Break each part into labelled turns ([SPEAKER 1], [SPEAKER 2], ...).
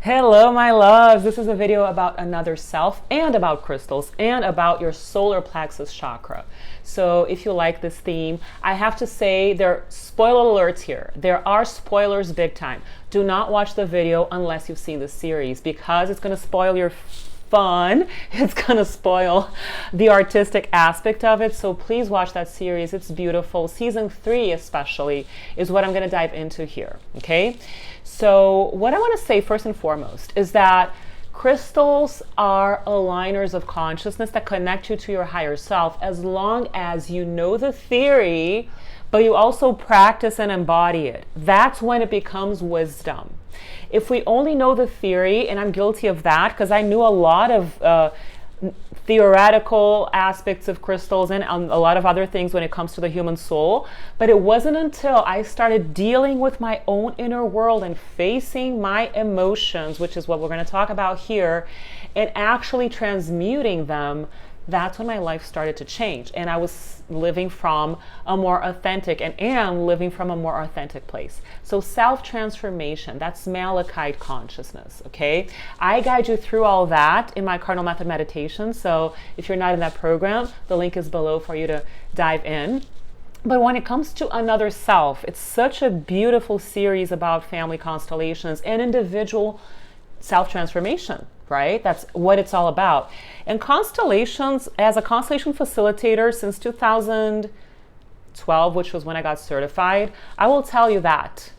[SPEAKER 1] Hello, my loves. This is a video about another self and about crystals and about your solar plexus chakra. So if you like this theme, I have to say there are spoiler alerts here. There are spoilers big time. Do not watch the video unless you've seen the series because it's going to spoil your fun. It's going to spoil the artistic aspect of it. So please watch that series. It's beautiful. Season 3 especially is what I'm going to dive into here. Okay. So what I want to say first and foremost is that crystals are aligners of consciousness that connect you to your higher self as long as you know the theory, but you also practice and embody it. That's when it becomes wisdom. If we only know the theory, and I'm guilty of that because I knew a lot of theoretical aspects of crystals and a lot of other things when it comes to the human soul, but it wasn't until I started dealing with my own inner world and facing my emotions, which is what we're going to talk about here, and actually transmuting them, that's when my life started to change. And I was living from a more authentic and am living from a more authentic place. So self-transformation, that's Malachite consciousness, okay? I guide you through all that in my Cardinal Method meditation. So if you're not in that program, the link is below for you to dive in. But when it comes to another self, it's such a beautiful series about family constellations and individual self-transformation, right? That's what it's all about. And constellations, as a constellation facilitator since 2012, which was when I got certified, I will tell you that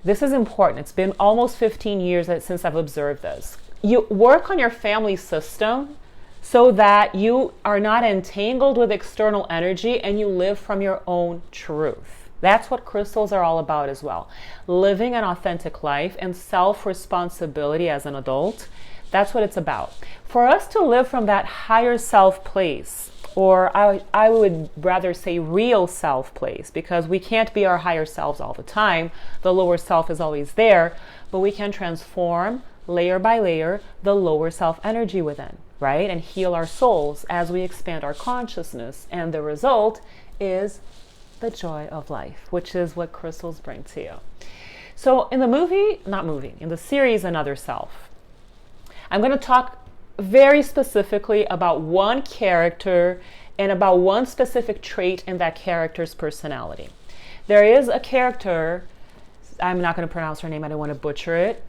[SPEAKER 1] this is important. It's been almost 15 years since I've observed this. You work on your family system so that you are not entangled with external energy and you live from your own truth. That's what crystals are all about as well. Living an authentic life and self-responsibility as an adult. That's what it's about. For us to live from that higher self place, or I would rather say real self place, because we can't be our higher selves all the time. The lower self is always there, but we can transform layer by layer the lower self energy within, right? And heal our souls as we expand our consciousness. And the result is the joy of life, which is what crystals bring to you. So in the series Another Self, I'm going to talk very specifically about one character and about one specific trait in that character's personality. There is a character, I'm not going to pronounce her name, I don't want to butcher it,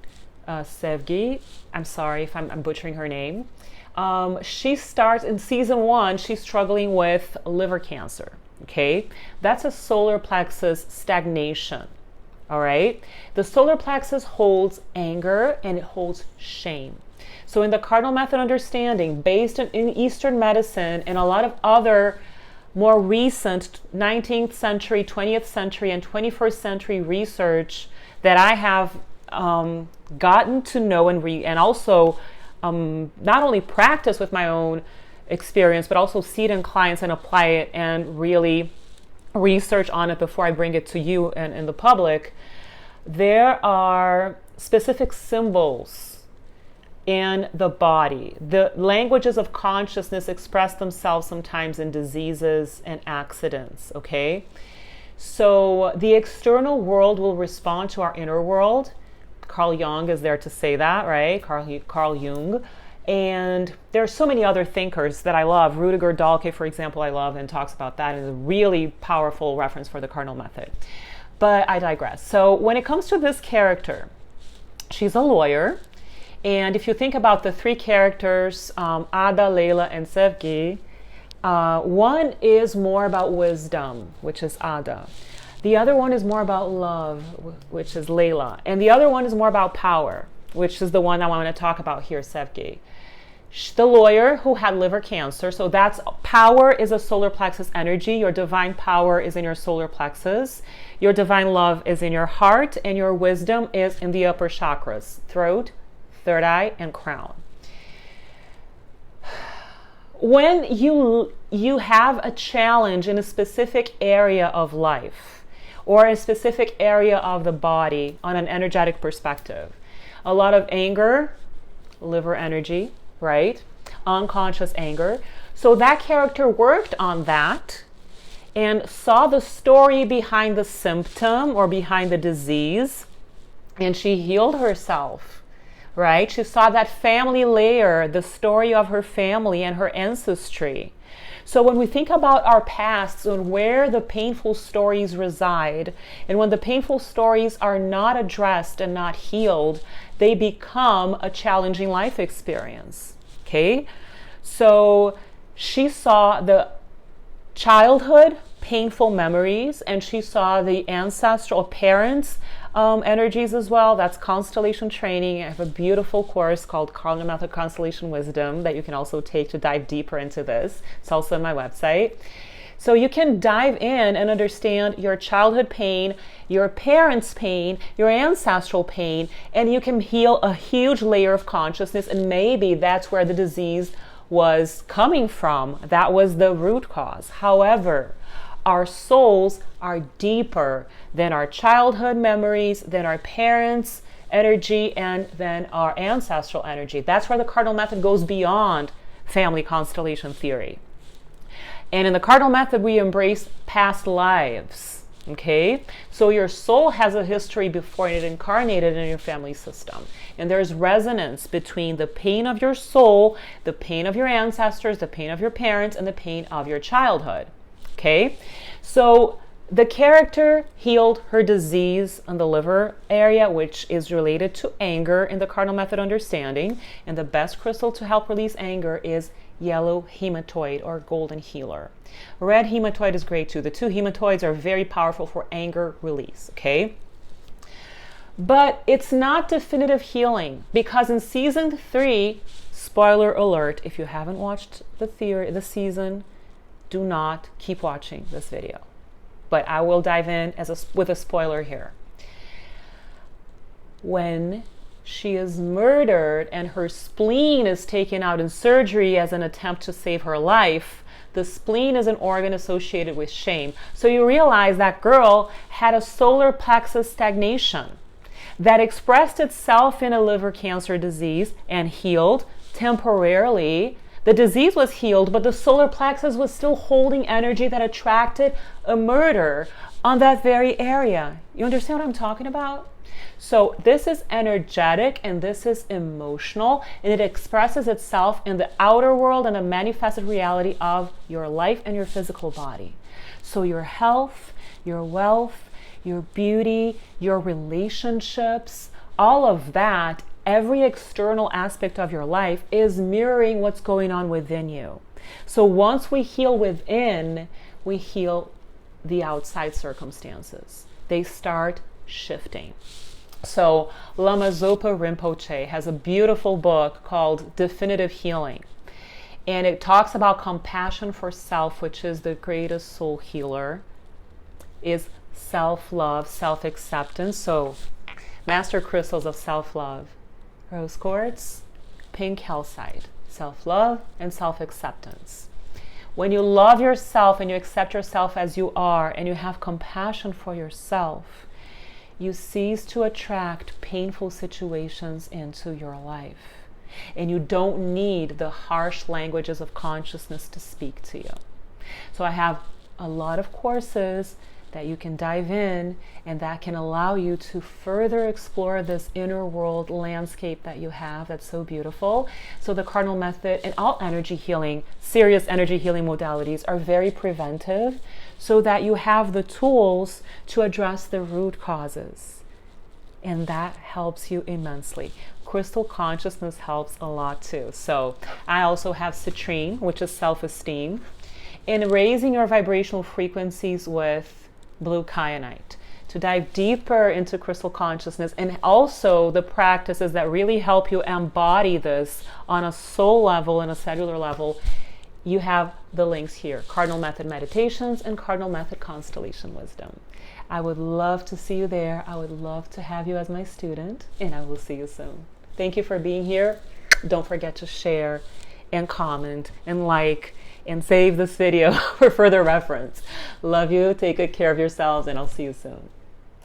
[SPEAKER 1] Sevgi. I'm sorry if I'm butchering her name. She starts in season 1, she's struggling with liver cancer. Okay, that's a solar plexus stagnation. All right, the solar plexus holds anger and it holds shame. So in the Cardinal Method understanding, based in Eastern medicine and a lot of other more recent 19th century, 20th century, and 21st century research that I have gotten to know and also not only practice with my own experience, but also see it in clients and apply it and really research on it before I bring it to you and in the public. There are specific symbols in the body. The languages of consciousness express themselves sometimes in diseases and accidents, okay? So the external world will respond to our inner world. Carl Jung is there to say that, right? Carl Jung. And there are so many other thinkers that I love. Rudiger Dahlke, for example, I love and talks about that and is a really powerful reference for the Cardinal Method. But I digress. So when it comes to this character, she's a lawyer. And if you think about the three characters, Ada, Layla, and Sevgi, one is more about wisdom, which is Ada. The other one is more about love, which is Layla. And the other one is more about power, which is the one I want to talk about here, Sevgi. The lawyer who had liver cancer, so that's power is a solar plexus energy. Your divine power is in your solar plexus. Your divine love is in your heart, and your wisdom is in the upper chakras, throat, third eye, and crown. When you have a challenge in a specific area of life or a specific area of the body on an energetic perspective, a lot of anger, liver energy, right? Unconscious anger. So that character worked on that and saw the story behind the symptom or behind the disease, and she healed herself right? She saw that family layer, the story of her family and her ancestry. So when we think about our pasts and where the painful stories reside, and when the painful stories are not addressed and not healed, they become a challenging life experience. Okay? So she saw the childhood painful memories, and she saw the ancestral parents' energies as well. That's constellation training. I have a beautiful course called Cardinal Method Constellation Wisdom that you can also take to dive deeper into this. It's also on my website. So you can dive in and understand your childhood pain, your parents' pain, your ancestral pain, and you can heal a huge layer of consciousness, and maybe that's where the disease was coming from. That was the root cause. However, our souls are deeper than our childhood memories, than our parents' energy, and than our ancestral energy. That's where the Cardinal Method goes beyond family constellation theory. And in the Cardinal Method, we embrace past lives. Okay? So your soul has a history before it incarnated in your family system. And there's resonance between the pain of your soul, the pain of your ancestors, the pain of your parents, and the pain of your childhood. Okay, so the character healed her disease on the liver area, which is related to anger in the Cardinal Method understanding. And the best crystal to help release anger is yellow hematoid or golden healer. Red hematoid is great too. The two hematoids are very powerful for anger release. Okay, but it's not definitive healing, because in season 3, spoiler alert, if you haven't watched the season, do not keep watching this video, but I will dive in with a spoiler here. When she is murdered and her spleen is taken out in surgery as an attempt to save her life, the spleen is an organ associated with shame. So you realize that girl had a solar plexus stagnation that expressed itself in a liver cancer disease and healed temporarily. The disease was healed, but the solar plexus was still holding energy that attracted a murder on that very area. You understand what I'm talking about? So this is energetic and this is emotional, and it expresses itself in the outer world and the manifested reality of your life and your physical body. So your health, your wealth, your beauty, your relationships, all of that, every external aspect of your life is mirroring what's going on within you. So once we heal within, we heal the outside circumstances. They start shifting. So Lama Zopa Rinpoche has a beautiful book called Definitive Healing. And it talks about compassion for self, which is the greatest soul healer, is self-love, self-acceptance. So master crystals of self-love: rose quartz, pink calcite, self-love and self-acceptance. When you love yourself and you accept yourself as you are and you have compassion for yourself, you cease to attract painful situations into your life. And you don't need the harsh languages of consciousness to speak to you. So I have a lot of courses that you can dive in, and that can allow you to further explore this inner world landscape that you have that's so beautiful. So the Cardinal Method and all energy healing, serious energy healing modalities are very preventive, so that you have the tools to address the root causes. And that helps you immensely. Crystal consciousness helps a lot too. So I also have citrine, which is self-esteem, and raising your vibrational frequencies with blue kyanite to dive deeper into crystal consciousness, and also the practices that really help you embody this on a soul level and a cellular level. You have the links here: Cardinal Method Meditations and Cardinal Method Constellation Wisdom. I would love to see you there. I would love to have you as my student, and I will see you soon. Thank you for being here. Don't forget to share and comment and like and save this video for further reference. Love you. Take good care of yourselves, and I'll see you soon.